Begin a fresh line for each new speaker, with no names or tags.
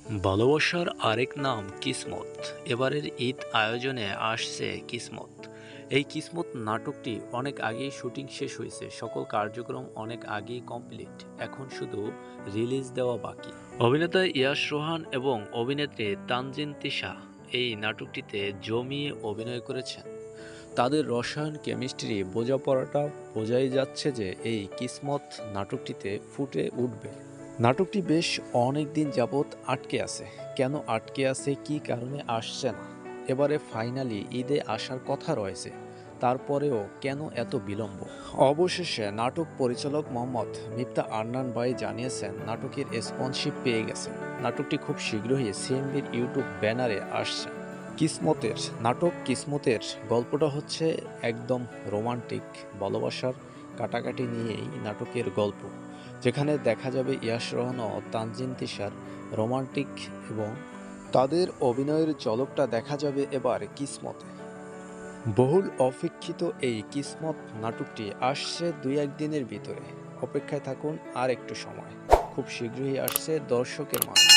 ভালোবাসার আরেক নাম কিসমত। এবারের ঈদ আয়োজনে আসছে কিসমত। এই কিসমত নাটকটি অনেক আগেই শুটিং শেষ হয়েছে, সকল কার্যক্রম অনেক আগেই কমপ্লিট, এখন শুধু রিলিজ দেওয়া বাকি। অভিনেতা ইয়াশ রোহান এবং অভিনেত্রী তানজিন তিশা এই নাটকটিতে জমিয়ে অভিনয় করেছেন। তাদের রসায়ন কেমিস্ট্রি বোঝাপড়াটা বোঝাই যাচ্ছে যে এই কিসমত নাটকটিতে ফুটে উঠবে। নাটকটি বেশ অনেক দিন যাবৎ আটকে আছে। কেন আটকে আছে, কী কারণে আসছে না, এবারে ফাইনালি ঈদে আসার কথা রয়েছে, তারপরেও কেন এত বিলম্ব? অবশেষে নাটক পরিচালক মোহাম্মদ মিফতা আরনান ভাই জানিয়েছেন নাটকের স্পন্সরশিপ পেয়ে গেছেন। নাটকটি খুব শীঘ্রই সিএমবির ইউটিউব ব্যানারে আসছে। কিসমতের নাটক কিসমতের গল্পটা হচ্ছে একদম রোমান্টিক, ভালোবাসার কাটাকাটি নিয়েই নাটকের গল্প, যেখানে দেখা যাবে ইয়াশ রোহান ও তানজিন তিশার রোমান্টিক এবং তাদের অভিনয়ের ঝলকটা দেখা যাবে এবার কিসমতে। বহুল অপেক্ষিত এই কিসমত নাটকটি আসছে 2-1 দিনের ভিতরে। অপেক্ষায় থাকুন আর একটু সময়, খুব শীঘ্রই আসছে দর্শকের মাঝে।